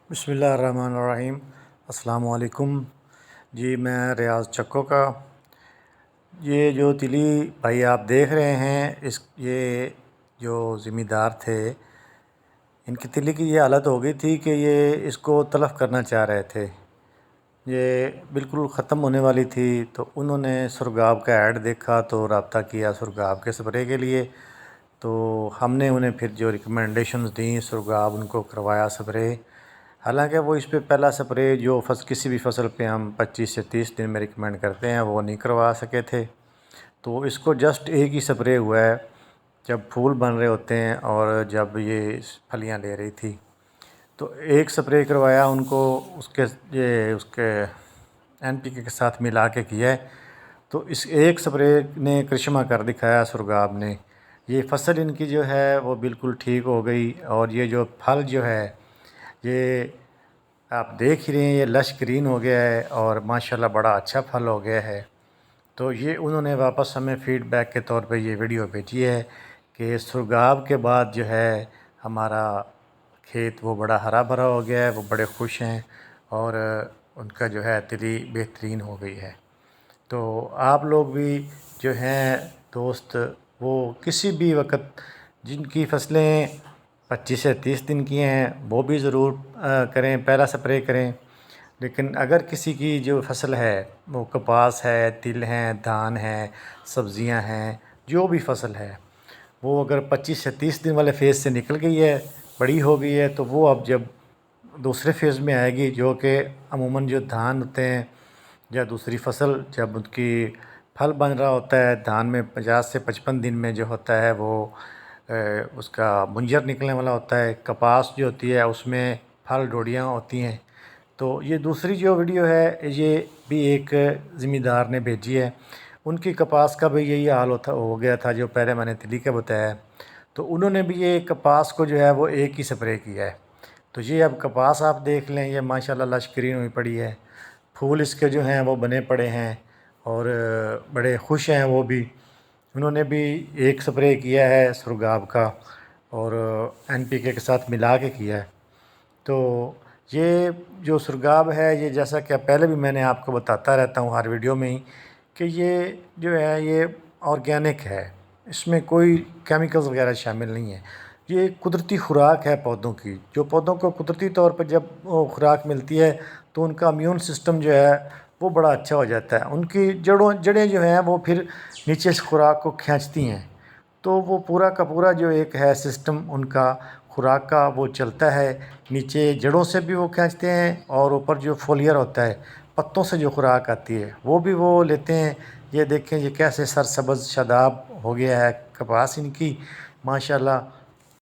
बिस्मिल्लाहिर्रहमानिर्रहीम। अस्सलाम वालेकुम। जी मैं रियाज़ चक्को का ये जो तिली भाई आप देख रहे हैं ये जो ज़मींदार थे, इनकी तिली की ये हालत हो गई थी कि ये इसको तलफ़ करना चाह रहे थे। ये बिल्कुल ख़त्म होने वाली थी, तो उन्होंने सुरगाब का ऐड देखा तो रब्ता किया सुरगाब के स्प्रे के लिए। तो हमने उन्हें फिर जो रिकमेंडेशंस दी, सुरगाब उनको करवाया स्प्रे। हालांकि वो इस पे पहला स्प्रे जो किसी भी फसल पे हम 25 से 30 दिन में रिकमेंड करते हैं वो नहीं करवा सके थे। तो इसको जस्ट एक ही स्प्रे हुआ है जब फूल बन रहे होते हैं और जब ये फलियां ले रही थी, तो एक स्प्रे करवाया उनको, उसके NPK के साथ मिला के किया है। तो इस एक स्प्रे ने करिश्मा कर दिखाया सुरगाब ने। ये फसल इनकी जो है वो बिल्कुल ठीक हो गई, और ये जो फल जो है ये आप देख ही रहे हैं, ये लश ग्रीन हो गया है और माशाल्लाह बड़ा अच्छा फल हो गया है। तो ये उन्होंने वापस हमें फ़ीडबैक के तौर पे ये वीडियो भेजी है कि सुरगाब के बाद जो है हमारा खेत वो बड़ा हरा भरा हो गया है, वो बड़े खुश हैं और उनका जो है तिली बेहतरीन हो गई है। तो आप लोग भी जो हैं दोस्त, वो किसी भी वक्त जिनकी फसलें 25 से 30 दिन की हैं वो भी ज़रूर करें, पहला स्प्रे करें। लेकिन अगर किसी की जो फसल है वो कपास है, तिल हैं, धान है, सब्ज़ियां हैं, जो भी फसल है वो अगर 25 से 30 दिन वाले फ़ेज़ से निकल गई है, बड़ी हो गई है, तो वो अब जब दूसरे फ़ेज़ में आएगी, जो कि अमूमन जो धान होते हैं या दूसरी फसल जब उनकी फल बन रहा होता है, धान में 50 से 55 दिन में जो होता है वो उसका मुंजर निकलने वाला होता है। कपास जो होती है उसमें फल डोडियाँ होती हैं। तो ये दूसरी जो वीडियो है ये भी एक ज़मींदार ने भेजी है, उनकी कपास का भी यही हाल हो गया था जो पहले मैंने तिली का बताया। तो उन्होंने भी ये कपास को जो है वो एक ही स्प्रे किया है। तो ये अब कपास आप देख लें, ये माशाल्लाह लश्करीन हुई पड़ी है, फूल इसके जो हैं वो बने पड़े हैं और बड़े खुश हैं वो भी। उन्होंने भी एक स्प्रे किया है सुरगाब का और NPK के साथ मिला के किया है। तो ये जो सुरगाब है, ये जैसा कि पहले भी मैंने आपको बताता रहता हूँ हर वीडियो में ही, कि ये जो है ये ऑर्गेनिक है, इसमें कोई केमिकल्स वगैरह शामिल नहीं है। ये कुदरती खुराक है पौधों की, जो पौधों को कुदरती तौर पर जब वो खुराक मिलती है तो उनका इम्यून सिस्टम जो है वो बड़ा अच्छा हो जाता है। उनकी जड़ें जो हैं वो फिर नीचे से खुराक को खींचती हैं। तो वो पूरा का पूरा जो एक है सिस्टम उनका खुराक का वो चलता है। नीचे जड़ों से भी वो खींचते हैं और ऊपर जो फोलियर होता है, पत्तों से जो खुराक आती है वो भी वो लेते हैं। ये देखें ये कैसे सरसब्ज़ शादाब हो गया है कपास इनकी, माशाल्लाह।